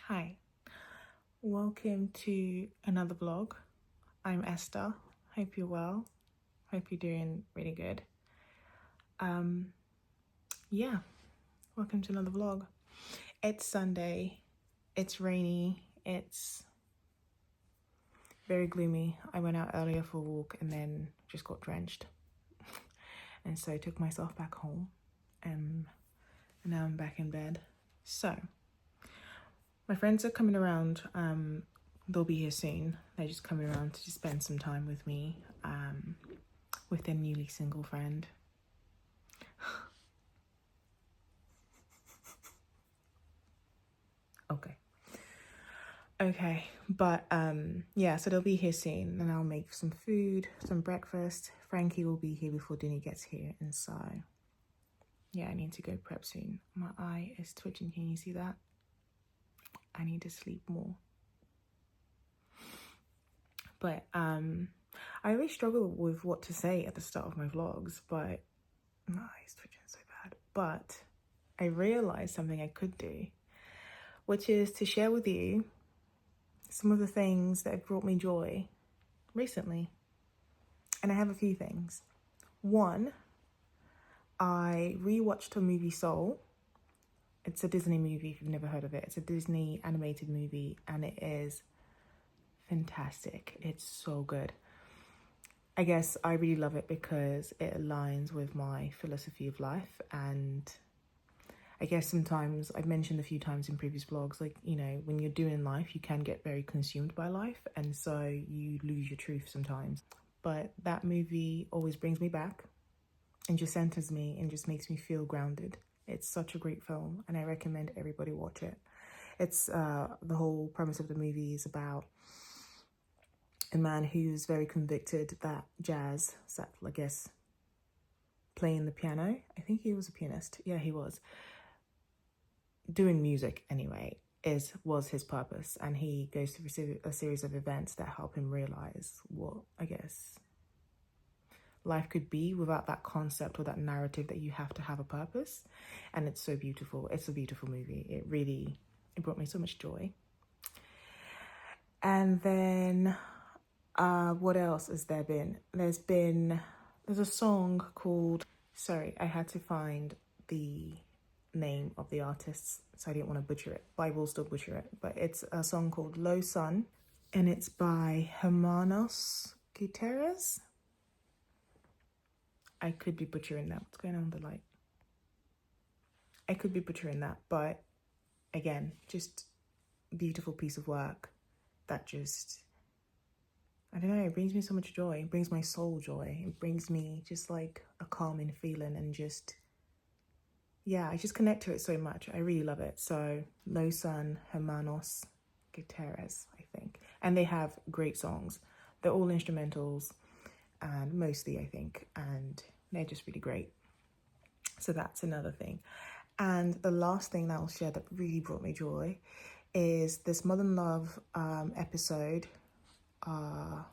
Hi, welcome to another vlog. I'm Esther. Hope you're well. Hope you're doing really good. Um, yeah, welcome to another vlog. It's Sunday. It's rainy. It's very gloomy. I went out earlier for a walk and then just got drenched. And so I took myself back home and now I'm back in bed. So, my friends are coming around. They'll be here soon. They're just coming around to spend some time with me, with their newly single friend. Okay, but yeah, so they'll be here soon and I'll make some food, some breakfast. Frankie will be here before Dinny gets here, and so yeah, I need to go prep soon. My eye is twitching. Can you see that? I need to sleep more. But I always struggle with what to say at the start of my vlogs, but my eye is twitching so bad. But I realized something I could do, which is to share with you some of the things that have brought me joy recently. And I have a few things. One, I rewatched a movie, Soul. It's a Disney movie if you've never heard of it. It's a Disney animated movie and it is fantastic. It's so good. I guess I really love it because it aligns with my philosophy of life, and I guess sometimes, I've mentioned a few times in previous vlogs, like, you know, when you're doing life, you can get very consumed by life, and so you lose your truth sometimes. But that movie always brings me back and just centers me and just makes me feel grounded. It's such a great film and I recommend everybody watch it. It's the whole premise of the movie is about a man who's very convicted that jazz, I guess, playing the piano. I think he was a pianist. Yeah, he was. Doing music anyway was his purpose, and he goes through a series of events that help him realize what, I guess, life could be without that concept or that narrative that you have to have a purpose. And it's so beautiful. It's a beautiful movie. It brought me so much joy. And then what else has there been? There's a song called, sorry, I had to find the name of the artists, so I didn't want to butcher it, but I will still butcher it. But it's a song called Low Sun, and it's by Hermanos Gutierrez. I could be butchering that. What's going on with the light? I could be butchering that, but again, just beautiful piece of work that just, I don't know, it brings me so much joy. It brings my soul joy. It brings me just like a calming feeling, and just, yeah, I just connect to it so much. I really love it. So Low Sun, Hermanos Gutierrez, I think. And they have great songs. They're all instrumentals, and mostly, I think, and they're just really great. So that's another thing. And the last thing that I'll share that really brought me joy is this Modern Love episode. So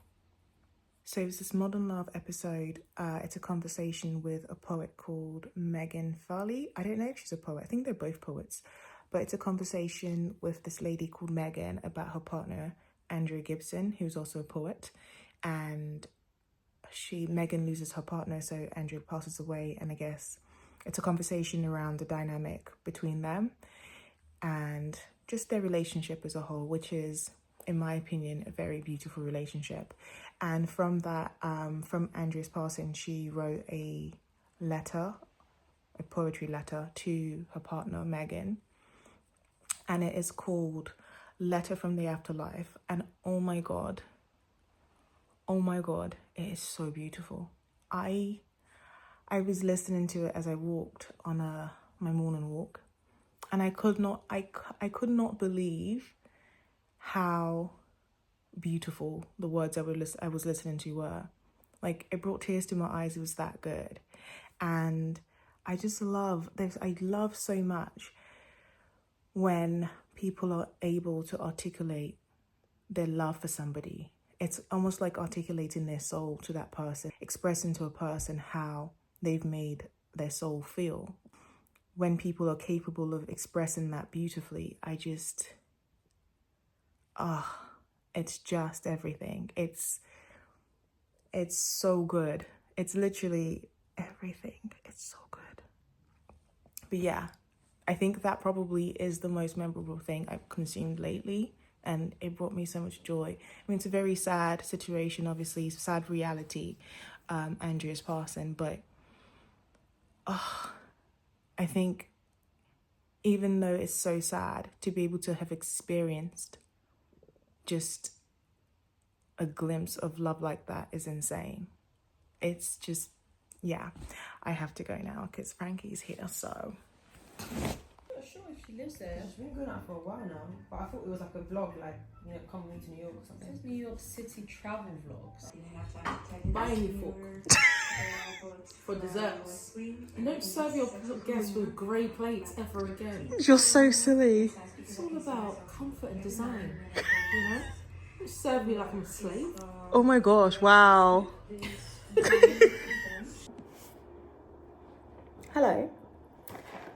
it's this Modern Love episode. It's a conversation with a poet called Megan Farley. I don't know if she's a poet. I think they're both poets. But it's a conversation with this lady called Megan about her partner, Andrea Gibson, who's also a poet. And Megan loses her partner, so Andrea passes away. And I guess it's a conversation around the dynamic between them and just their relationship as a whole, which is, in my opinion, a very beautiful relationship. And from that, from Andrea's passing, she wrote a poetry letter to her partner, Megan. And it is called Letter from the Afterlife. And oh my God, it is so beautiful. I was listening to it as I walked on my morning walk, and I could not believe how beautiful the words I was listening to were. Like, it brought tears to my eyes. It was that good. And I just love this. I love so much when people are able to articulate their love for somebody. It's almost like articulating their soul to that person, expressing to a person how they've made their soul feel. When people are capable of expressing that beautifully, it's just everything. It's so good. It's literally everything. It's so good. But yeah, I think that probably is the most memorable thing I've consumed lately, and it brought me so much joy. I mean, it's a very sad situation, obviously, sad reality, Andrea's passing, but I think even though it's so sad, to be able to have experienced just a glimpse of love like that is insane. It's just, yeah, I have to go now because Frankie's here, so. I'm not sure if she lives there. She's been going out for a while now, but I thought it was like a vlog, like, you know, coming to New York or It something. says New York City travel vlogs. Buying you fork for desserts. And don't serve your guests with grey plates ever again. You're so silly. It's all about comfort and design, you know? Don't serve me like I'm a slave. Oh my gosh, wow. Hello.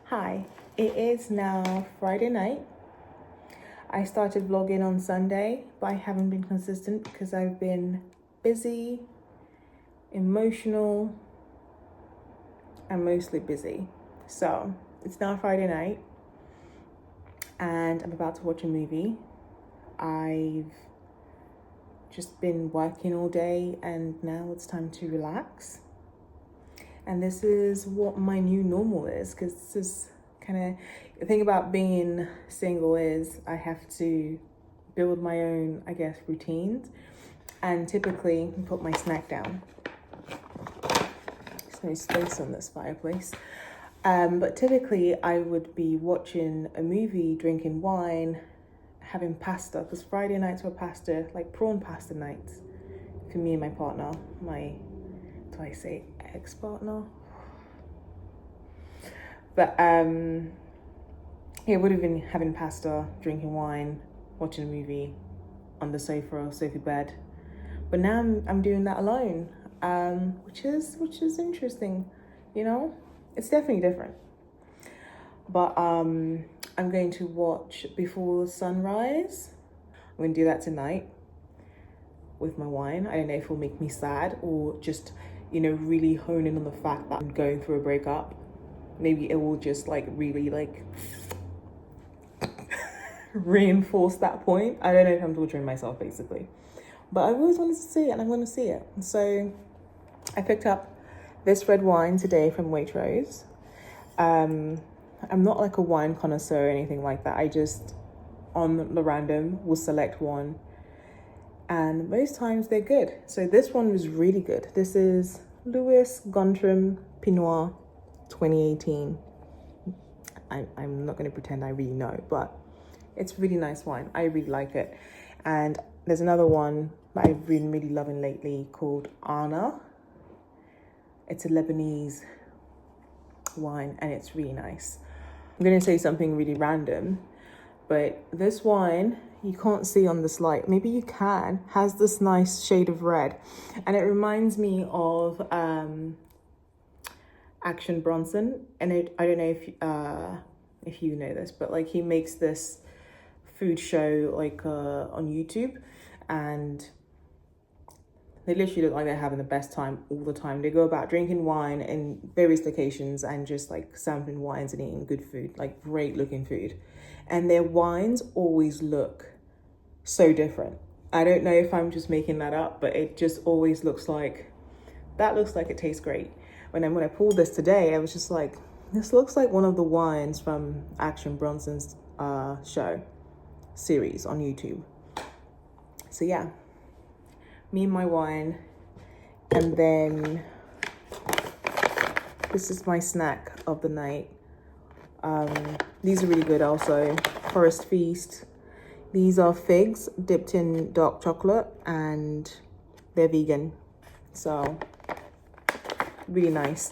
Hi. It is now Friday night. I started vlogging on Sunday, but I haven't been consistent because I've been busy, emotional, and mostly busy. So it's now Friday night and I'm about to watch a movie. I've just been working all day and now it's time to relax. And this is what my new normal is, because this is kind of the thing about being single is I have to build my own, I guess, routines, and typically put my snack down. There's no space on this fireplace. But typically I would be watching a movie, drinking wine, having pasta, because Friday nights were pasta, like prawn pasta nights for me and my partner, do I say ex-partner? But yeah, would have been having pasta, drinking wine, watching a movie on the sofa or sofa bed. But now I'm doing that alone, which is interesting, you know? It's definitely different. But I'm going to watch Before Sunrise. I'm going to do that tonight with my wine. I don't know if it'll make me sad or just, you know, really hone in on the fact that I'm going through a breakup. Maybe it will just like really like reinforce that point. I don't know if I'm torturing myself basically, but I've always wanted to see it and I'm going to see it. So I picked up this red wine today from Waitrose. I'm not like a wine connoisseur or anything like that. I just on the random will select one, and most times they're good. So this one was really good. This is Louis Gontram Pinot 2018. I'm not going to pretend I really know, but it's really nice wine. I really like it. And there's another one that I've been really loving lately called Anna. It's a Lebanese wine and it's really nice. I'm going to say something really random, but this wine, you can't see on this light, maybe you can, has this nice shade of red. And it reminds me of Action Bronson. And I don't know if you know this, but like he makes this food show like on YouTube, and they literally look like they're having the best time all the time. They go about drinking wine in various locations and just like sampling wines and eating good food, like great looking food. And their wines always look so different. I don't know if I'm just making that up, but it just always looks like, that looks like it tastes great. When I pulled this today, I was just like, this looks like one of the wines from Action Bronson's show series on YouTube. So yeah, me and my wine, and then this is my snack of the night. These are really good also. Forest Feast. These are figs dipped in dark chocolate and they're vegan. So really nice.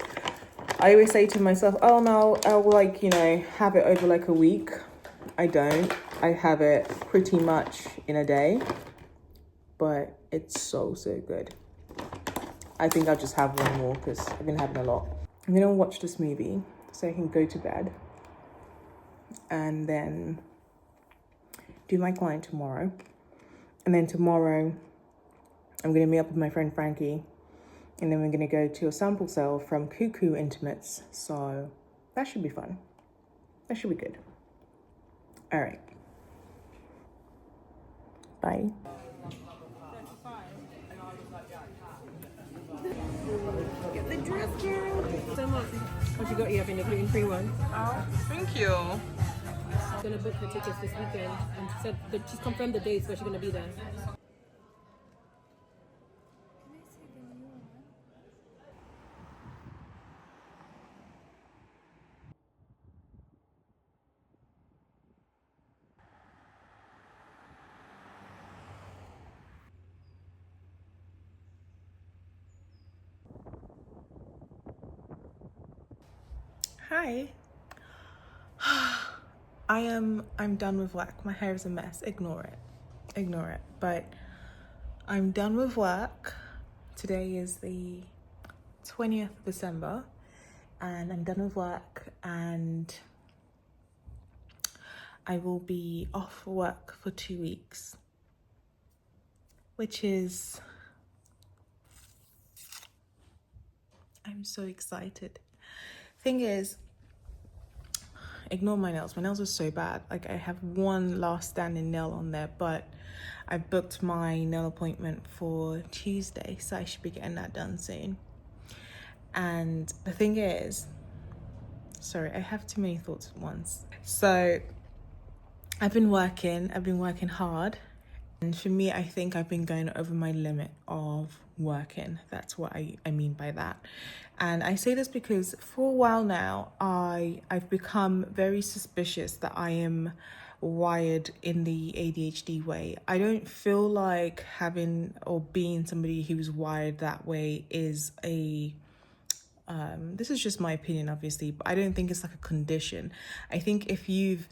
I always say to myself, oh no, I'll like, you know, have it over like a week. I don't. I have it pretty much in a day, but it's so good. I think I'll just have one more because I've been having a lot. I'm gonna watch this movie so I can go to bed and then do my client tomorrow. And then tomorrow, I'm going to meet up with my friend Frankie. And then we're going to go to a sample sale from Cuckoo Intimates. So that should be fun. That should be good. All right. Bye. Get the dress, girl. So much. What you got you having the gluten-free one? Oh, thank you. She's gonna book her tickets this weekend, and she said that she's confirmed the dates where she's gonna be there. Hi. I'm done with work. My hair is a mess. Ignore it. But I'm done with work. Today is the 20th of December and I'm done with work and I will be off work for 2 weeks, which is, I'm so excited. Thing is, ignore my nails. My nails are so bad. Like, I have one last standing nail on there, but I booked my nail appointment for Tuesday, so I should be getting that done soon. And the thing is, sorry, I have too many thoughts at once. So I've been working hard. And for me, I think I've been going over my limit of working. That's what I mean by that. And I say this because for a while now, I've become very suspicious that I am wired in the ADHD way. I don't feel like having or being somebody who's wired that way is a this is just my opinion, obviously, but I don't think it's like a condition. I think if you've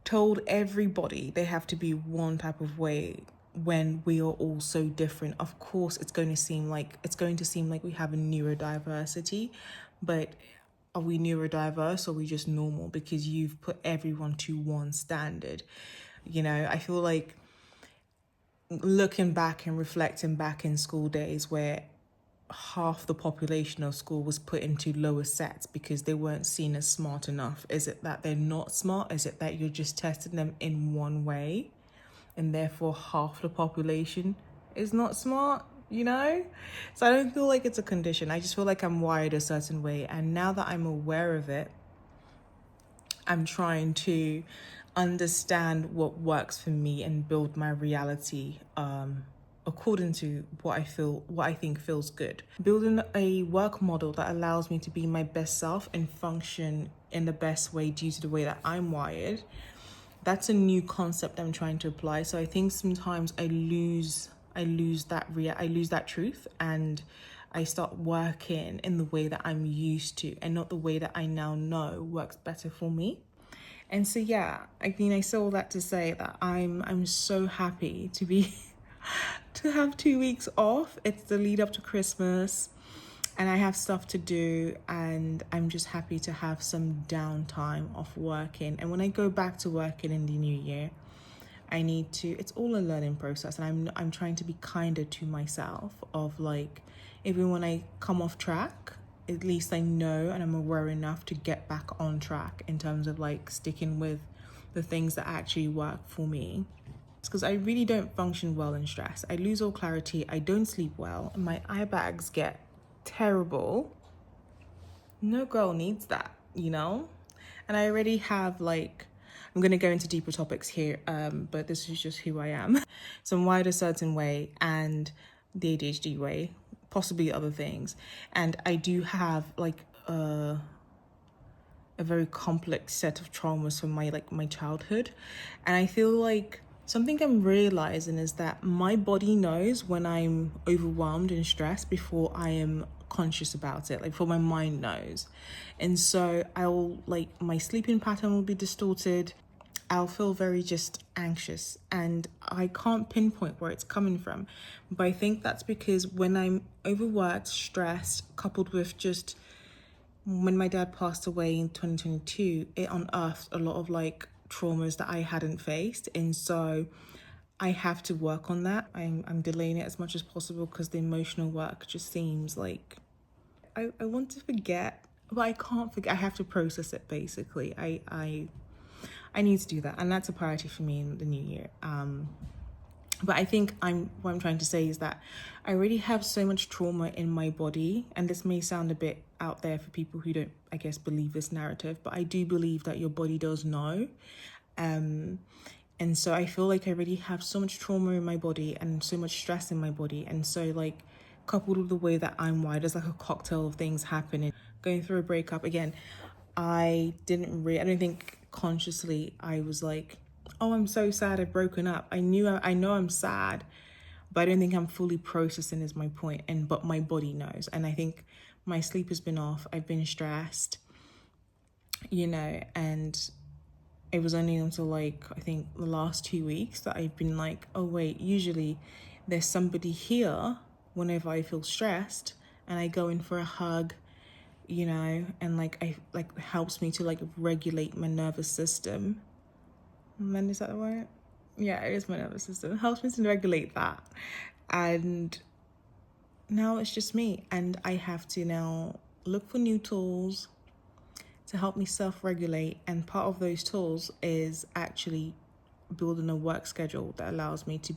told everybody they have to be one type of way when we are all so different, of course it's going to seem like we have a neurodiversity, but are we neurodiverse or are we just normal because you've put everyone to one standard? You know, I feel like looking back and reflecting back in school days where half the population of school was put into lower sets because they weren't seen as smart enough. Is it that they're not smart? Is it that you're just testing them in one way and therefore half the population is not smart, you know? So I don't feel like it's a condition. I just feel like I'm wired a certain way. And now that I'm aware of it, I'm trying to understand what works for me and build my reality according to what I think feels good. Building a work model that allows me to be my best self and function in the best way due to the way that I'm wired. That's a new concept I'm trying to apply. So I think sometimes I lose that truth and I start working in the way that I'm used to and not the way that I now know works better for me. And so yeah, I mean, I say all that to say that I'm so happy to be to have 2 weeks off. It's the lead up to Christmas and I have stuff to do and I'm just happy to have some downtime off working. And when I go back to working in the new year, it's all a learning process and I'm trying to be kinder to myself of like, even when I come off track, at least I know and I'm aware enough to get back on track in terms of like sticking with the things that actually work for me. It's because I really don't function well in stress. I lose all clarity, I don't sleep well, and my eye bags get terrible. No girl needs that, you know? And I already have like, I'm going to go into deeper topics here, but this is just who I am. So I'm wired a certain way and the ADHD way, possibly other things. And I do have like a very complex set of traumas from my childhood. And I feel like something I'm realizing is that my body knows when I'm overwhelmed and stressed before I am conscious about it, like before my mind knows. And so my sleeping pattern will be distorted. I'll feel very just anxious and I can't pinpoint where it's coming from. But I think that's because when I'm overworked, stressed, coupled with just when my dad passed away in 2022, it unearthed a lot of like traumas that I hadn't faced. And so I have to work on that. I'm delaying it as much as possible because the emotional work just seems like I want to forget, but I can't forget. I have to process it basically. I need to do that, and that's a priority for me in the new year. But I think what I'm trying to say is that I already have so much trauma in my body, and this may sound a bit out there for people who don't, I guess, believe this narrative, but I do believe that your body does know. And so I feel like I already have so much trauma in my body and so much stress in my body. And so like coupled with the way that I'm wired, there's like a cocktail of things happening. Going through a breakup again, I don't think consciously I was like, oh, I'm so sad I've broken up. I know I'm sad, but I don't think I'm fully processing is my point. But my body knows. And I think my sleep has been off. I've been stressed, and it was only until like, I think the last 2 weeks that I've been like, oh wait, usually there's somebody here whenever I feel stressed and I go in for a hug, and like helps me to like regulate my nervous system. And then is that the word? Yeah, it is my nervous system. It helps me to regulate that. And now it's just me. And I have to now look for new tools to help me self-regulate, and part of those tools is actually building a work schedule that allows me to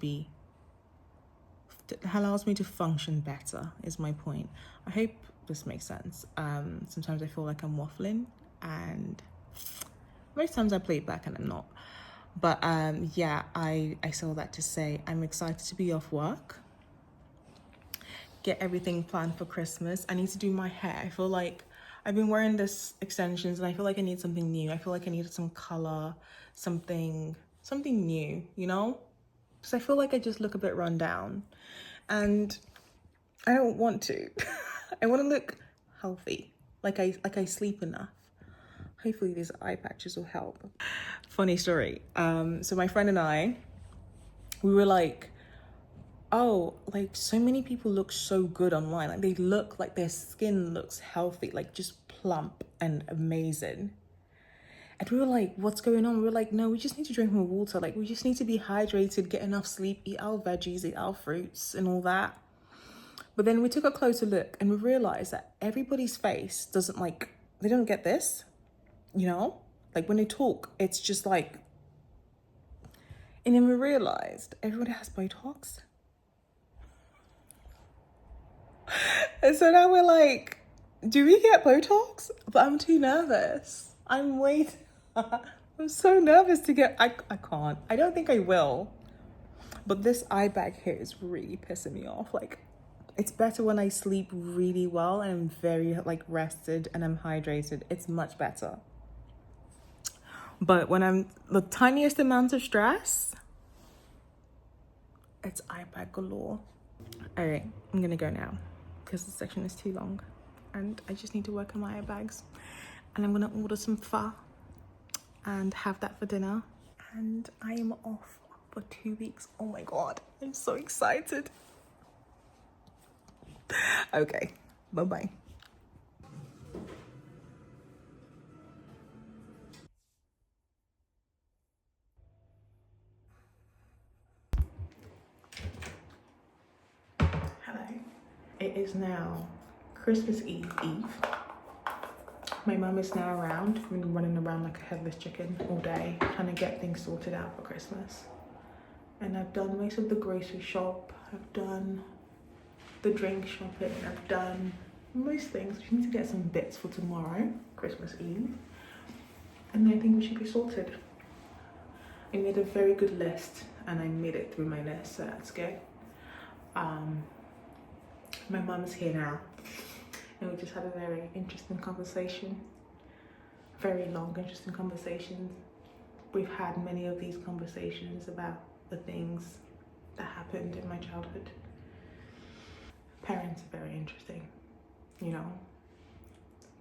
function better, is my point. I hope this makes sense. Sometimes I feel like I'm waffling, and most times I play it back and I'm not. But yeah, I say all that to say I'm excited to be off work, get everything planned for Christmas. I need to do my hair. I feel like I've been wearing this extensions and I feel like I need something new. I feel like I needed some color, something new, Because I feel like I just look a bit run down and I don't want to. I want to look healthy, like I sleep enough. Hopefully these eye patches will help. Funny story. So my friend and I, we were like, oh, like so many people look so good online. Like they look like their skin looks healthy, like just plump and amazing. And we were like, what's going on? We were like, no, we just need to drink more water. Like we just need to be hydrated, get enough sleep, eat our veggies, eat our fruits and all that. But then we took a closer look and we realized that everybody's face doesn't they don't get this, Like when they talk, it's just like, and then we realized everybody has Botox. And so now we're like, do we get Botox? But I'm too nervous. I'm so nervous to get, I can't. I don't think I will. But this eye bag here is really pissing me off. Like, it's better when I sleep really well and I'm very rested and I'm hydrated. It's much better. But when I'm the tiniest amount of stress, it's eye bag galore. All right, I'm gonna go now because the section is too long and I just need to work on my eye bags. And I'm gonna order some pho and have that for dinner. And I am off for 2 weeks. Oh my God, I'm so excited. Okay, bye-bye. Hello. It is now Christmas Eve. My mum is now around. I've been running around like a headless chicken all day, trying to get things sorted out for Christmas. And I've done most of the grocery shop. I've done the drink shopping. I've done most things. We need to get some bits for tomorrow, Christmas Eve. And I think we should be sorted. I made a very good list and I made it through my list, so that's good. My mum's here now. And we just had a very interesting conversation. Very long, interesting conversation. We've had many of these conversations about the things that happened in my childhood. Parents are very interesting,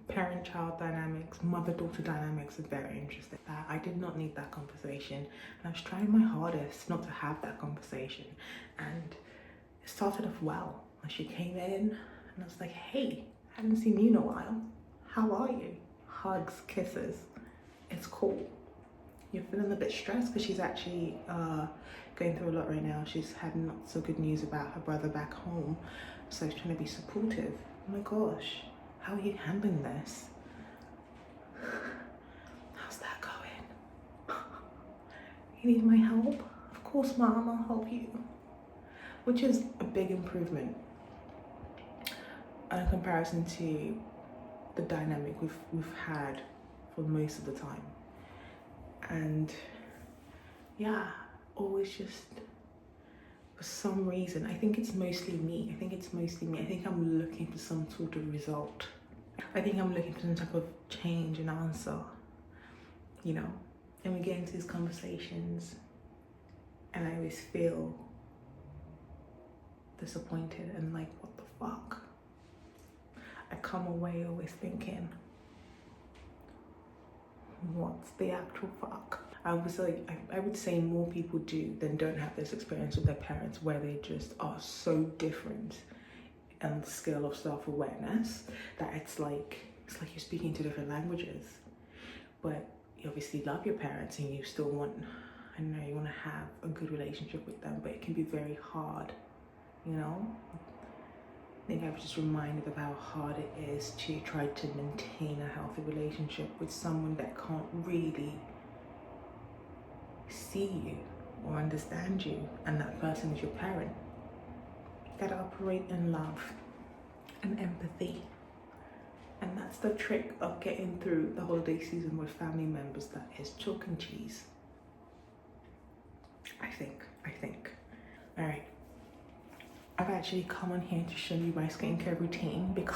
Parent-child dynamics, mother-daughter dynamics are very interesting. I did not need that conversation. And I was trying my hardest not to have that conversation. And it started off well. She came in and I was like, hey, haven't seen you in a while. How are you? Hugs, kisses. It's cool. you're feeling a bit stressed because she's actually going through a lot right now. She's had not so good news about her brother back home, so she's trying to be supportive. Oh my gosh, how are you handling this? How's that going? You need my help? Of course, Mom, I'll help you. Which is a big improvement in comparison to the dynamic we've had for most of the time. And yeah, always just for some reason, I think it's mostly me. I think I'm looking for some sort of result. I think I'm looking for some type of change and answer, you know? And we get into these conversations and I always feel disappointed and like, what the fuck? I come away always thinking, what's the actual fuck? I would say more people do than don't have this experience with their parents, where they just are so different on the scale of self-awareness that it's like you're speaking two different languages. But you obviously love your parents and you still want, I don't know, you want to have a good relationship with them, but it can be very hard, you know? I think I was just reminded of how hard it is to try to maintain a healthy relationship with someone that can't really see you or understand you, and that person is your parent. You gotta operate in love and empathy. And that's the trick of getting through the holiday season with family members, that is chalk and cheese. I think. All right. I've actually come on here to show you my skincare routine because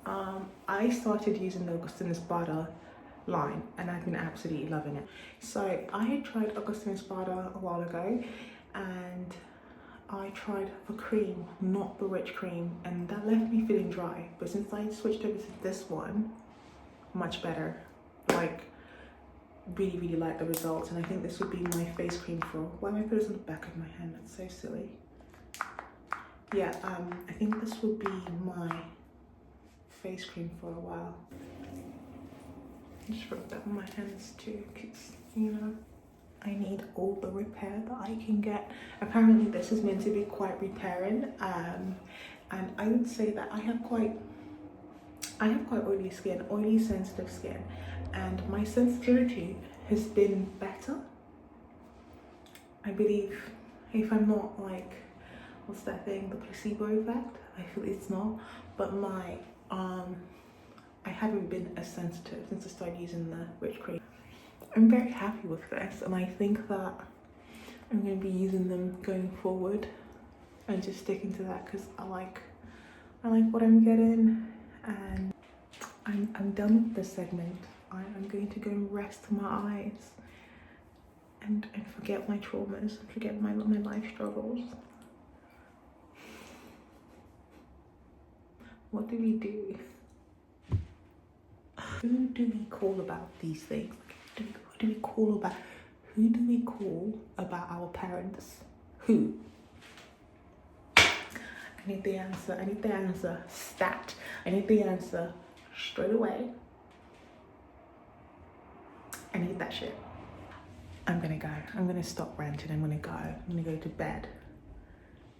I started using the Augustin Espada line and I've been absolutely loving it. So I had tried Augustin Espada a while ago and I tried the cream, not the rich cream, and that left me feeling dry. But since I switched over to this one, much better. Like, really like the results, and I think this would be my face cream for, why am I put this on the back of my hand? That's so silly. Yeah, I think this would be my face cream for a while. Just rub that on my hands too, because, you know, I need all the repair that I can get. Apparently this is meant to be quite repairing, and I would say that I have quite oily skin, oily sensitive skin, and my sensitivity has been better. I believe, if I'm not like, what's that thing, the placebo effect? I feel it's not, but my I haven't been as sensitive since I started using the rich cream. I'm very happy with this, and I think that I'm going to be using them going forward and just sticking to that because I like what I'm getting. And I'm done with this segment. I'm going to go and rest my eyes and forget my traumas, forget my life struggles. What do we do? Who do we call about these things? Who do we call about our parents? Who? I need the answer. Stat. I need the answer straight away. I need that shit. I'm gonna go. I'm gonna stop ranting. I'm gonna go to bed.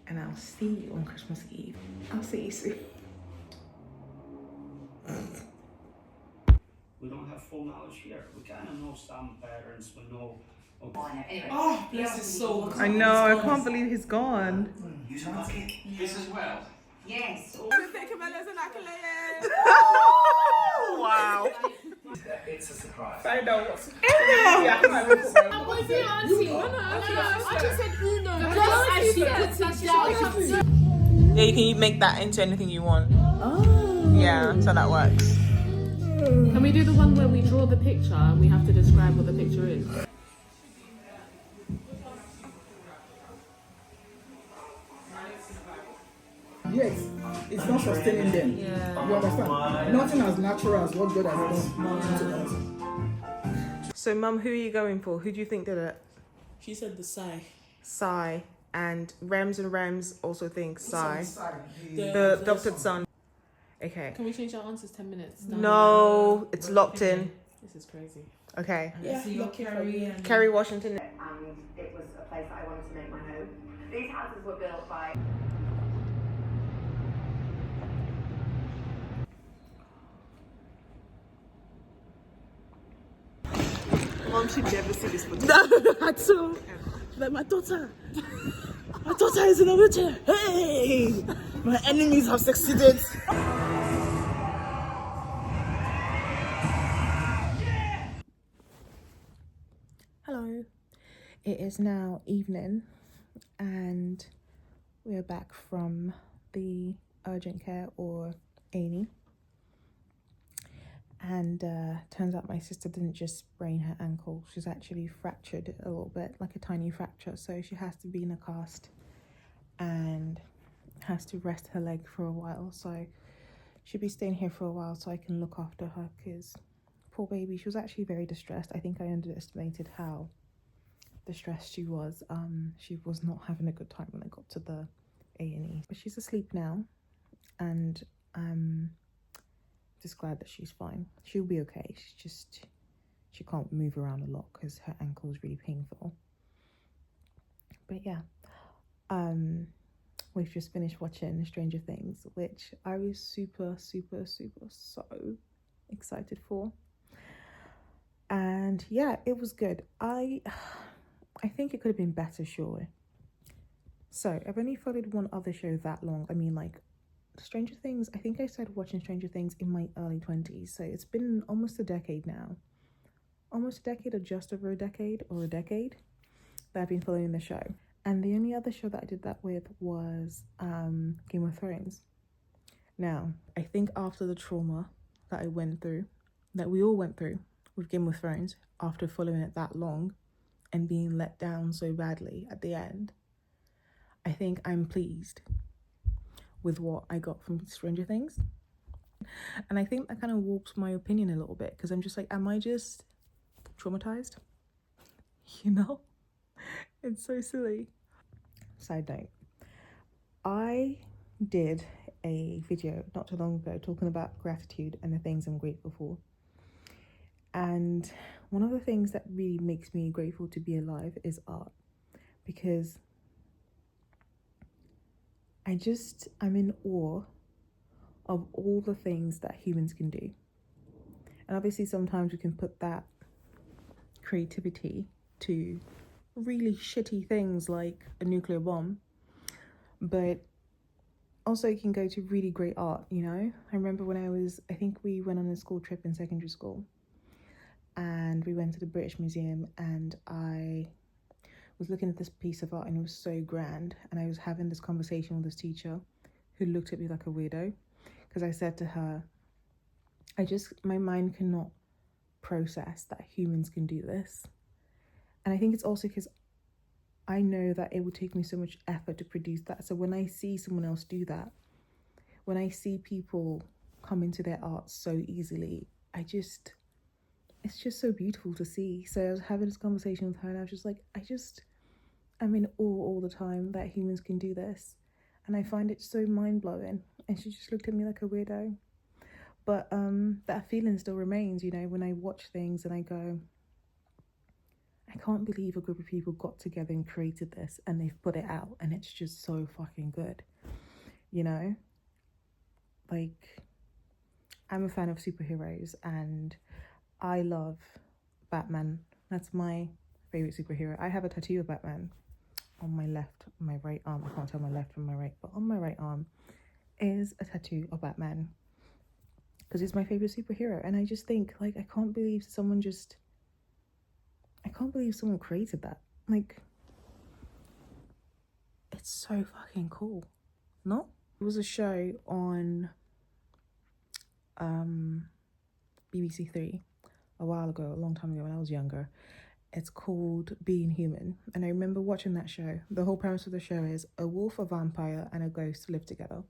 And I'll see you on Christmas Eve. I'll see you soon. We don't have full knowledge here. We kind of know some patterns, we know. Oh, bless his soul. I know, I can't believe he's gone. This as well. Yes. Wow. It's a surprise. I know. Yeah, you can make that into anything you want. Oh. Yeah, so that works. Can we do the one where we draw the picture and we have to describe what the picture is? Yes, it's not sustaining them. Yeah. You understand? Nothing as natural as what God has done to us. So, Mum, who are you going for? Who do you think did it? She said the Psy. Psy. And Rems also think Psy. The The adopted son. Okay. Can we change our answers 10 minutes? No, it's locked in. This is crazy. Okay. Yeah, So you're lucky for Kerry you. and Kerry Washington. And it was a place that I wanted to make my home. These houses were built by Mom should never see this footage. No, at all. Like my daughter is in a wheelchair. Hey, my enemies have succeeded. Hello. It is now evening and we are back from the urgent care or A&E. And turns out my sister didn't just sprain her ankle, she's actually fractured a little bit, like a tiny fracture. So she has to be in a cast and has to rest her leg for a while. So she'll be staying here for a while so I can look after her, because poor baby, she was actually very distressed. I think I underestimated how distressed she was. She was not having a good time when I got to the A&E. But she's asleep now, and just glad that she's fine. She'll be okay. She can't move around a lot because her ankle is really painful. But yeah, we've just finished watching Stranger Things, which I was super so excited for. And yeah, it was good. I think it could have been better, sure. So I've only followed one other show that long. I mean, like, Stranger Things, I think I started watching Stranger Things in my early 20s, so it's been almost a decade now. Almost a decade, or just over a decade, or a decade that I've been following the show. And the only other show that I did that with was Game of Thrones. Now, I think after the trauma that I went through, that we all went through with Game of Thrones, after following it that long and being let down so badly at the end, I think I'm pleased with what I got from Stranger Things. And I think that kind of warps my opinion a little bit, because I'm just like, am I just traumatized? You know? It's so silly. Side note, I did a video not too long ago talking about gratitude and the things I'm grateful for. And one of the things that really makes me grateful to be alive is art, because I'm in awe of all the things that humans can do. And obviously sometimes we can put that creativity to really shitty things like a nuclear bomb, but also it can go to really great art, you know? I remember when I think we went on a school trip in secondary school, and we went to the British Museum, and I was looking at this piece of art and it was so grand, and I was having this conversation with this teacher who looked at me like a weirdo, because I said to her, my mind cannot process that humans can do this. And I think it's also because I know that it would take me so much effort to produce that. So when I see someone else do that, when I see people come into their art so easily, it's just so beautiful to see. So I was having this conversation with her and I was just like, I'm in awe all the time that humans can do this. And I find it so mind-blowing. And she just looked at me like a weirdo. But that feeling still remains, you know, when I watch things and I go, I can't believe a group of people got together and created this and they've put it out and it's just so fucking good, you know? Like, I'm a fan of superheroes and I love Batman. That's my favorite superhero. I have a tattoo of Batman on my right arm. I can't tell my left from my right, but on my right arm is a tattoo of Batman, because he's my favorite superhero. And I just think, like, I can't believe someone created that. Like, it's so fucking cool. No? It was a show on BBC Three a while ago, a long time ago when I was younger. It's called Being Human. And I remember watching that show. The whole premise of the show is a wolf, a vampire, and a ghost live together.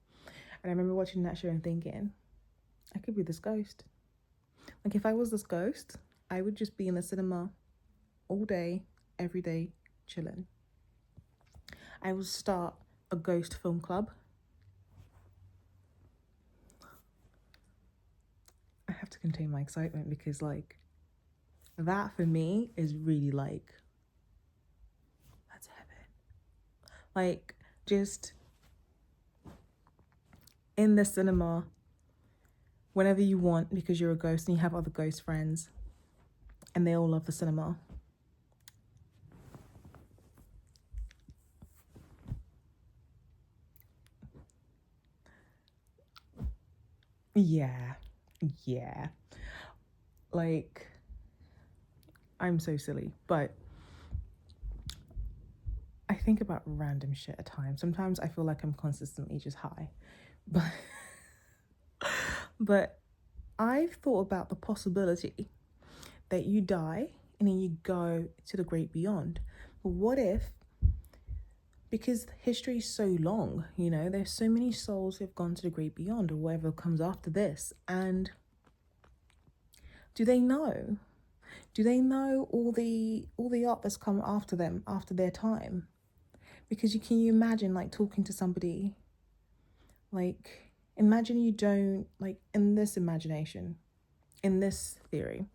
And I remember watching that show and thinking, I could be this ghost. Like, if I was this ghost, I would just be in the cinema all day, every day, chilling. I would start a ghost film club. I have to contain my excitement because, like, That for me is really like, that's heaven. Like, just in the cinema whenever you want, because you're a ghost and you have other ghost friends and they all love the cinema. Yeah. Like, I'm so silly, but I think about random shit at times. Sometimes I feel like I'm consistently just high, but I've thought about the possibility that you die and then you go to the great beyond. But what if, because history is so long, you know, there's so many souls who have gone to the great beyond or whatever comes after this, and do they know? Do they know all the art that's come after them, after their time? Because can you imagine like talking to somebody, like imagine you don't, like in this imagination, in this theory,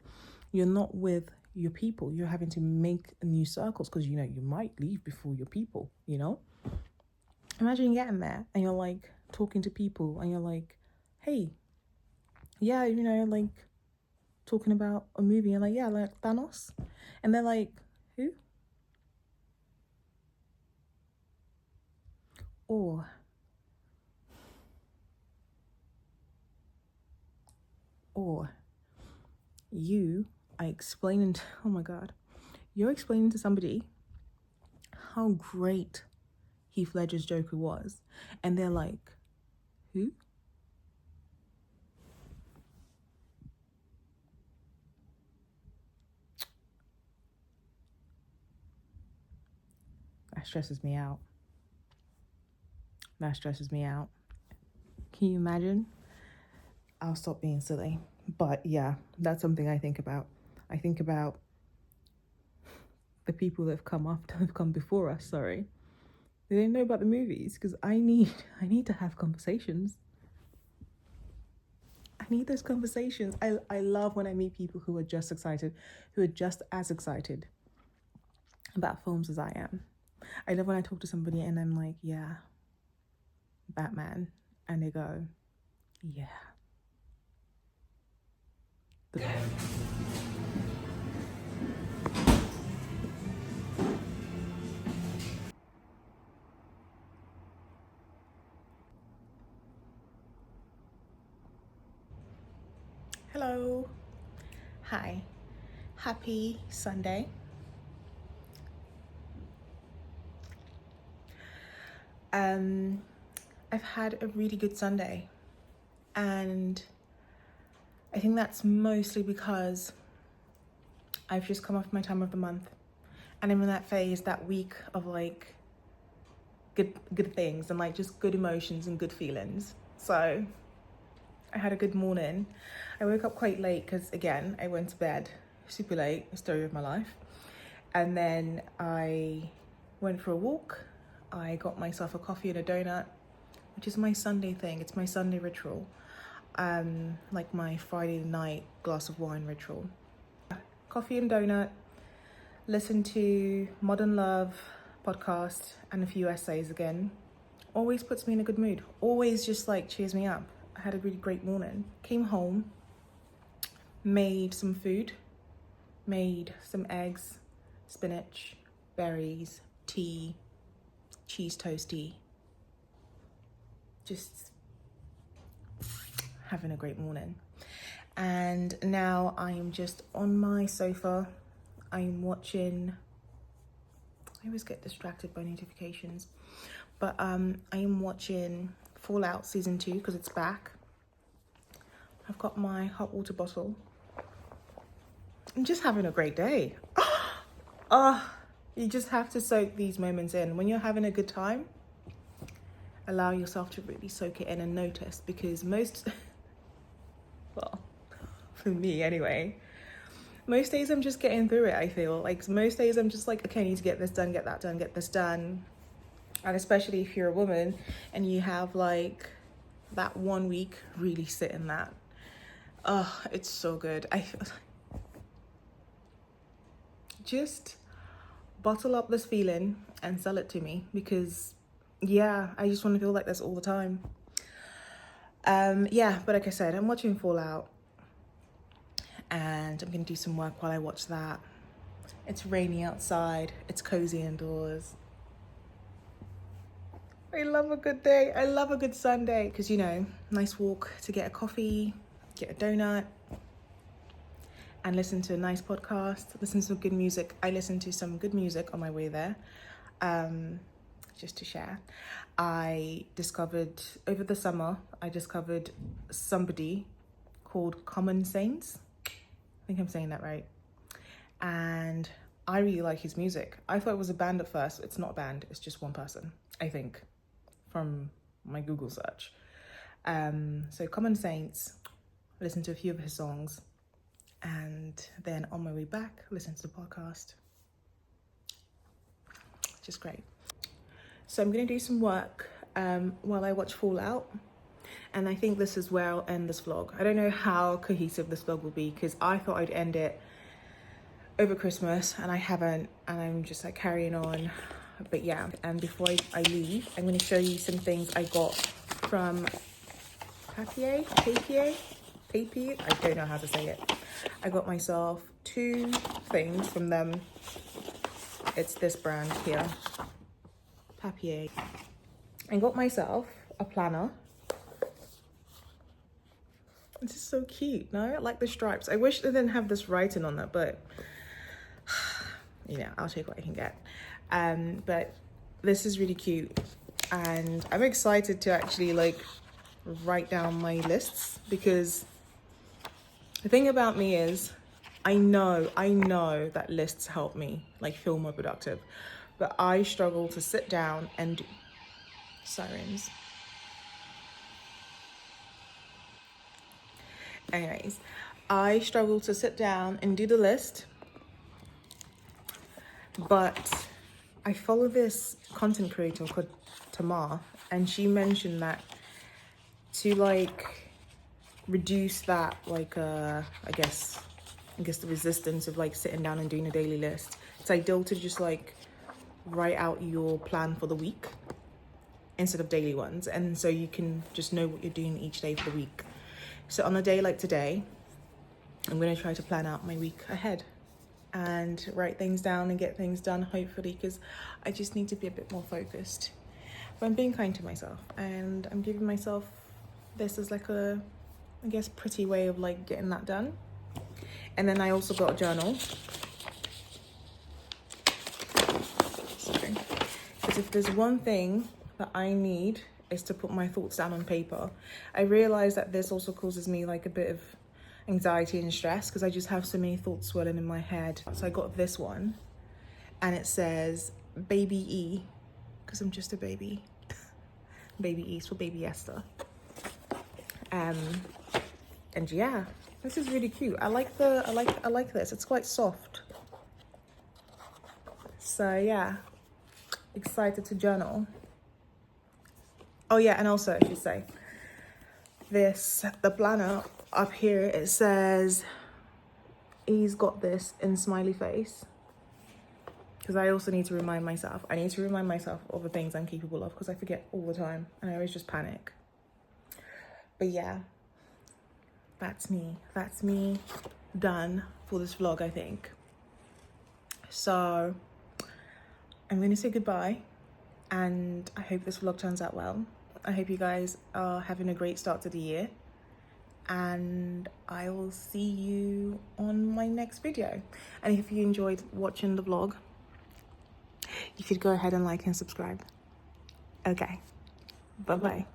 you're not with your people. You're having to make new circles because, you know, you might leave before your people, you know? Imagine getting there and you're like talking to people and you're like, hey, yeah, you know, like talking about a movie and like, yeah, like Thanos. And they're like, who? Or you are explaining to, oh my God, you're explaining to somebody how great Heath Ledger's Joker was. And they're like, who? That stresses me out. That stresses me out. Can you imagine? I'll stop being silly. But yeah, that's something I think about. I think about the people that have come before us, sorry. They didn't know about the movies because I need to have conversations. I need those conversations. I love when I meet people who are just as excited about films as I am. I love when I talk to somebody and I'm like, yeah, Batman. And they go, yeah. Hello. Hi. Happy Sunday. I've had a really good Sunday, and I think that's mostly because I've just come off my time of the month and I'm in that phase, that week of like good things and like just good emotions and good feelings. So I had a good morning. I woke up quite late because, again, I went to bed super late, story of my life. And then I went for a walk. I got myself a coffee and a donut, which is my Sunday thing. It's my Sunday ritual. Like my Friday night glass of wine ritual. Coffee and donut, listen to Modern Love podcast and a few essays again. Always puts me in a good mood. Always just like cheers me up. I had a really great morning. Came home, made some food, made some eggs, spinach, berries, tea, cheese toasty. Just having a great morning. And now I'm just on my sofa. I'm watching, I always get distracted by notifications, but I am watching Fallout season 2 because it's back. I've got my hot water bottle. I'm just having a great day. You just have to soak these moments in. When you're having a good time, allow yourself to really soak it in and notice, because well, for me anyway, most days I'm just getting through it. I feel like most days I'm just like, okay, I need to get this done, get that done, get this done. And especially if you're a woman and you have like that 1 week, really sit in that. It's so good. just bottle up this feeling and sell it to me, because yeah, I just want to feel like this all the time. Yeah, but like I said, I'm watching Fallout and I'm gonna do some work while I watch that. It's rainy outside, it's cozy indoors. I love a good day. I love a good Sunday, because you know, nice walk to get a coffee, get a donut, and listen to a nice podcast, listen to some good music. I listened to some good music on my way there, just to share. I discovered, over the summer, I discovered somebody called Common Saints. I think I'm saying that right. And I really like his music. I thought it was a band at first. It's not a band, it's just one person, I think, from my Google search. So Common Saints, I listened to a few of his songs, and then on my way back, listen to the podcast. Just great. So I'm gonna do some work while I watch Fallout, and I think this is where I'll end this vlog. I don't know how cohesive this vlog will be, because I thought I'd end it over Christmas and I haven't, and I'm just like carrying on. But yeah, and before I leave, I'm gonna show you some things I got from Papier, I don't know how to say it. I got myself 2 things from them. It's this brand here, Papier. I got myself a planner. This is so cute, no? I like the stripes. I wish they didn't have this writing on it, but you know, I'll take what I can get. But this is really cute, and I'm excited to actually like write down my lists, because the thing about me is I know that lists help me like feel more productive, but I struggle to sit down and sirens. Anyways, I struggle to sit down and do the list, but I follow this content creator called Tamar, and she mentioned that to like reduce that like I guess the resistance of like sitting down and doing a daily list, it's ideal to just like write out your plan for the week instead of daily ones, and so you can just know what you're doing each day for the week. So on a day like today, I'm going to try to plan out my week ahead and write things down and get things done, hopefully, because I just need to be a bit more focused. But I'm being kind to myself, and I'm giving myself this as like a, I guess, pretty way of like getting that done. And then I also got a journal. Sorry. Because if there's one thing that I need is to put my thoughts down on paper. I realize that this also causes me like a bit of anxiety and stress, because I just have so many thoughts swirling in my head. So I got this one, and it says Baby E, because I'm just a baby. Baby E is for Baby Esther. And yeah, this is really cute. I like this. It's quite soft. So yeah, excited to journal. Oh yeah, and also I should say the planner up here, it says he's got this in smiley face, because I also need to remind myself. I need to remind myself of the things I'm capable of, because I forget all the time and I always just panic. But yeah, that's me done for this vlog, I think. So I'm going to say goodbye, and I hope this vlog turns out well. I hope you guys are having a great start to the year, and I will see you on my next video. And if you enjoyed watching the vlog, you should go ahead and like and subscribe. Okay, bye-bye.